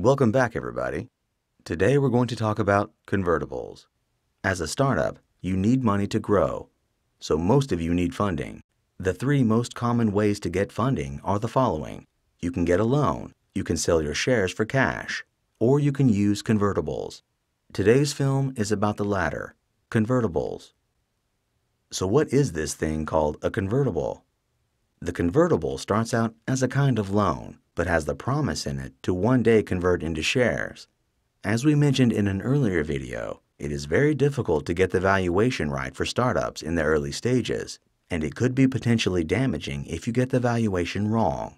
Welcome back, everybody. Today we're going to talk about convertibles. As a startup, you need money to grow, so most of you need funding. The three most common ways to get funding are the following. You can get a loan, you can sell your shares for cash, or you can use convertibles. Today's film is about the latter, convertibles. So what is this thing called a convertible? The convertible starts out as a kind of loan, but has the promise in it to one day convert into shares. As we mentioned in an earlier video, it is very difficult to get the valuation right for startups in the early stages, and it could be potentially damaging if you get the valuation wrong.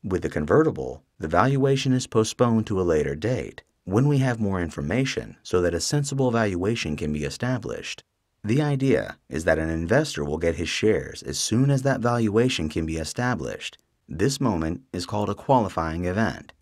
With the convertible, the valuation is postponed to a later date, when we have more information so that a sensible valuation can be established. The idea is that an investor will get his shares as soon as that valuation can be established. This moment is called a qualifying event.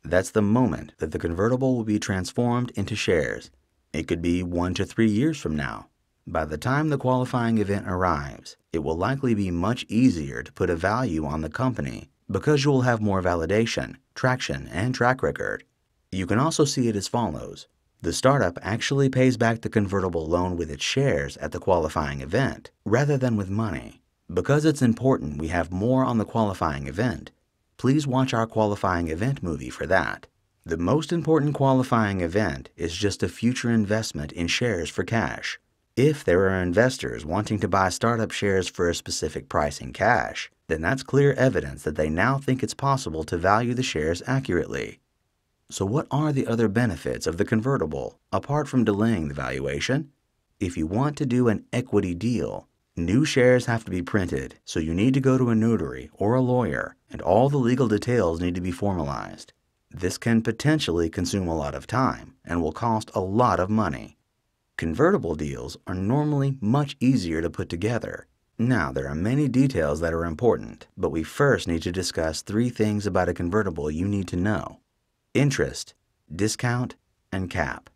That's the moment that the convertible will be transformed into shares. It could be 1 to 3 years from now. By the time the qualifying event arrives, it will likely be much easier to put a value on the company because you will have more validation, traction, and track record. You can also see it as follows. The startup actually pays back the convertible loan with its shares at the qualifying event, rather than with money. Because it's important we have more on the qualifying event, please watch our qualifying event movie for that. The most important qualifying event is just a future investment in shares for cash. If there are investors wanting to buy startup shares for a specific price in cash, then that's clear evidence that they now think it's possible to value the shares accurately. So what are the other benefits of the convertible, apart from delaying the valuation? If you want to do an equity deal, new shares have to be printed, so you need to go to a notary or a lawyer, and all the legal details need to be formalized. This can potentially consume a lot of time and will cost a lot of money. Convertible deals are normally much easier to put together. Now, there are many details that are important, but we first need to discuss 3 things about a convertible you need to know. Interest, discount, and cap.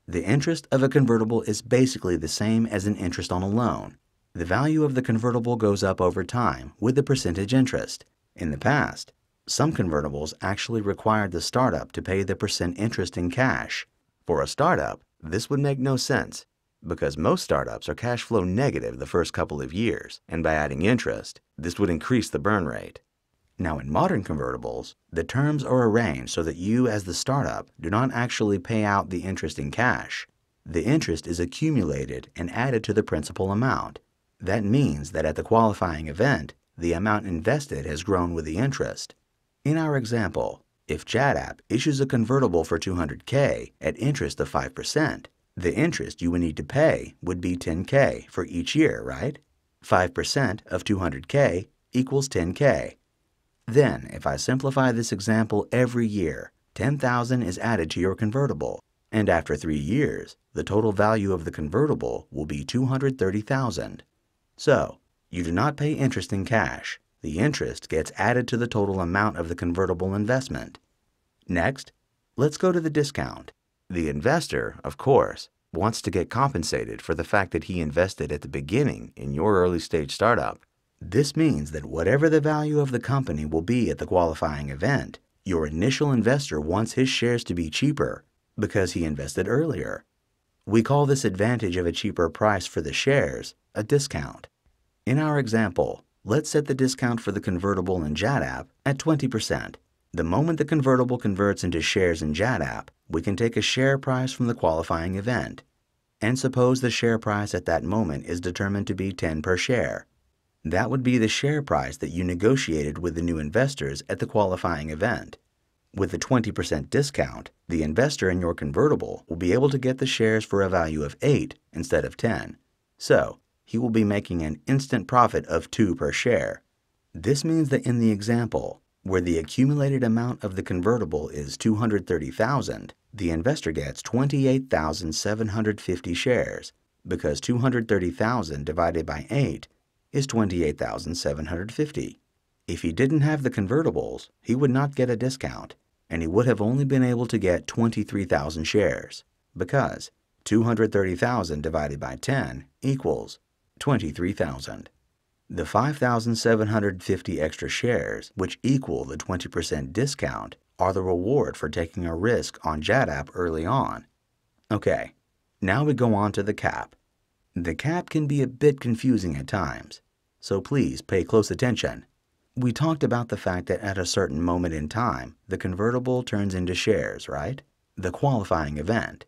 The interest of a convertible is basically the same as an interest on a loan. The value of the convertible goes up over time with the percentage interest. In the past, some convertibles actually required the startup to pay the % interest in cash. For a startup, this would make no sense, because most startups are cash flow negative the first couple of years, and by adding interest, this would increase the burn rate. Now, in modern convertibles, the terms are arranged so that you as the startup do not actually pay out the interest in cash. The interest is accumulated and added to the principal amount. That means that at the qualifying event, the amount invested has grown with the interest. In our example, if JADAP issues a convertible for $200K at interest of 5%, the interest you would need to pay would be $10K for each year, right? 5% of $200K equals $10K. Then, if I simplify this example every year, $10,000 is added to your convertible, and after 3 years, the total value of the convertible will be $230,000. So, you do not pay interest in cash. The interest gets added to the total amount of the convertible investment. Next, let's go to the discount. The investor, of course, wants to get compensated for the fact that he invested at the beginning in your early stage startup. This means that whatever the value of the company will be at the qualifying event, your initial investor wants his shares to be cheaper because he invested earlier. We call this advantage of a cheaper price for the shares a discount. In our example, let's set the discount for the convertible in JADAP at 20%. The moment the convertible converts into shares in JADAP, we can take a share price from the qualifying event. And suppose the share price at that moment is determined to be 10 per share. That would be the share price that you negotiated with the new investors at the qualifying event. With the 20% discount, the investor in your convertible will be able to get the shares for a value of 8 instead of 10. So, he will be making an instant profit of 2 per share. This means that in the example, where the accumulated amount of the convertible is $230,000, the investor gets 28,750 shares, because 230,000 divided by 8 is 28,750. If he didn't have the convertibles, he would not get a discount, and he would have only been able to get 23,000 shares, because 230,000 divided by 10 equals 23,000. The 5,750 extra shares, which equal the 20% discount, are the reward for taking a risk on JADAP early on. Okay, now we go on to the cap. The cap can be a bit confusing at times, so please pay close attention. We talked about the fact that at a certain moment in time, the convertible turns into shares, right? The qualifying event.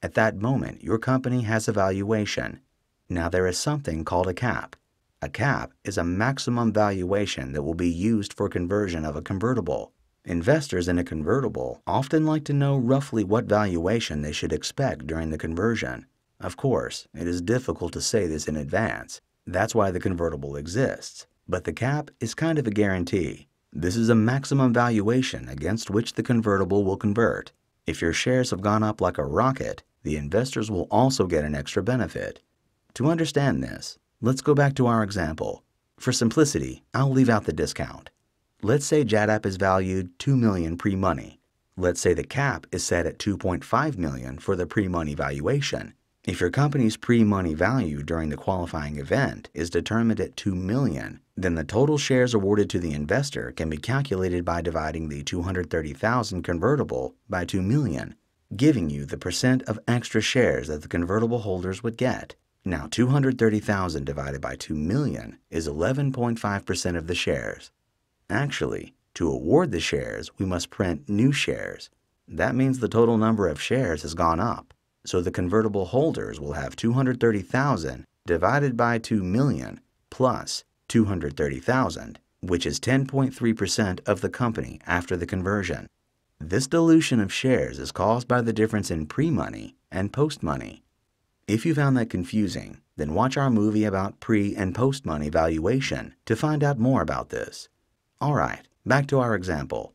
At that moment, your company has a valuation. Now there is something called a cap. A cap is a maximum valuation that will be used for conversion of a convertible. Investors in a convertible often like to know roughly what valuation they should expect during the conversion. Of course, it is difficult to say this in advance. That's why the convertible exists. But the cap is kind of a guarantee. This is a maximum valuation against which the convertible will convert. If your shares have gone up like a rocket, the investors will also get an extra benefit. To understand this, let's go back to our example. For simplicity, I'll leave out the discount. Let's say JADAP is valued $2 million pre-money. Let's say the cap is set at $2.5 million for the pre-money valuation. If your company's pre-money value during the qualifying event is determined at $2 million, then the total shares awarded to the investor can be calculated by dividing the 230,000 convertible by 2 million, giving you the percent of extra shares that the convertible holders would get. Now 230,000 divided by 2 million is 11.5% of the shares. Actually, to award the shares, we must print new shares. That means the total number of shares has gone up. So the convertible holders will have 230,000 divided by 2 million plus 230,000, which is 10.3% of the company after the conversion. This dilution of shares is caused by the difference in pre-money and post-money. If you found that confusing, then watch our movie about pre- and post-money valuation to find out more about this. Alright, back to our example.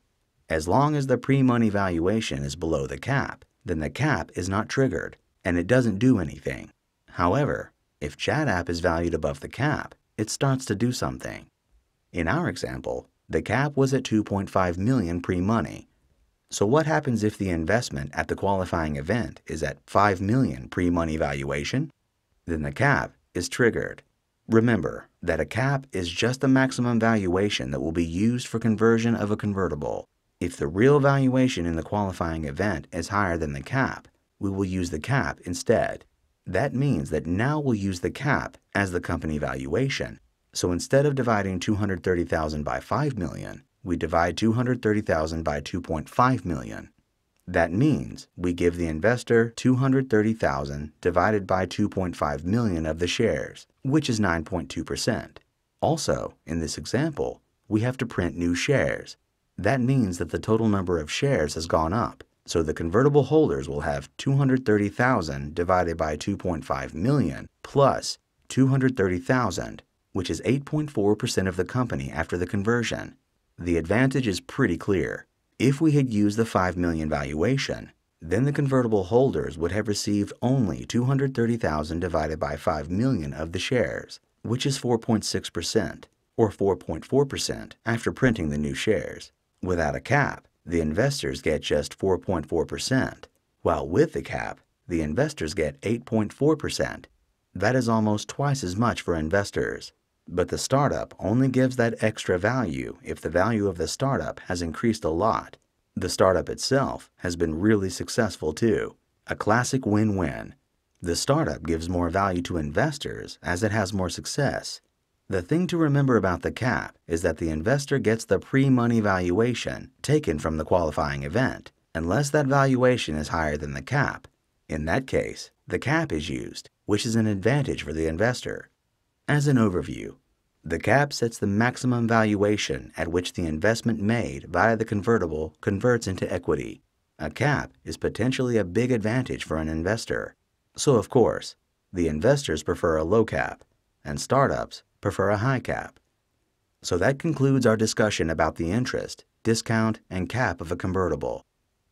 As long as the pre-money valuation is below the cap, then the cap is not triggered, and it doesn't do anything. However, if JADAP is valued above the cap, it starts to do something. In our example, the cap was at $2.5 million pre-money. So what happens if the investment at the qualifying event is at $5 million pre-money valuation? Then the cap is triggered. Remember that a cap is just the maximum valuation that will be used for conversion of a convertible. If the real valuation in the qualifying event is higher than the cap, we will use the cap instead. That means that now we'll use the cap as the company valuation. So instead of dividing 230,000 by 5 million, we divide 230,000 by 2.5 million. That means we give the investor 230,000 divided by 2.5 million of the shares, which is 9.2%. Also, in this example, we have to print new shares. That means that the total number of shares has gone up, so the convertible holders will have 230,000 divided by 2.5 million plus 230,000, which is 8.4% of the company after the conversion. The advantage is pretty clear. If we had used the 5 million valuation, then the convertible holders would have received only 230,000 divided by 5 million of the shares, which is 4.6%, or 4.4% after printing the new shares. Without a cap, the investors get just 4.4%, while with the cap, the investors get 8.4%. That is almost twice as much for investors. But the startup only gives that extra value if the value of the startup has increased a lot. The startup itself has been really successful too. A classic win-win. The startup gives more value to investors as it has more success. The thing to remember about the cap is that the investor gets the pre-money valuation taken from the qualifying event, unless that valuation is higher than the cap. In that case, the cap is used, which is an advantage for the investor. As an overview, the cap sets the maximum valuation at which the investment made via the convertible converts into equity. A cap is potentially a big advantage for an investor. So of course, the investors prefer a low cap, and startups prefer a high cap. So that concludes our discussion about the interest, discount, and cap of a convertible.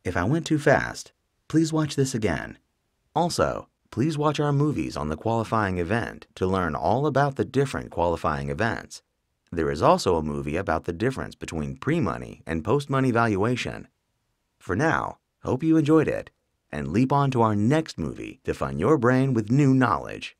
If I went too fast, please watch this again. Also, please watch our movies on the qualifying event to learn all about the different qualifying events. There is also a movie about the difference between pre-money and post-money valuation. For now, hope you enjoyed it, and leap on to our next movie to fun your brain with new knowledge.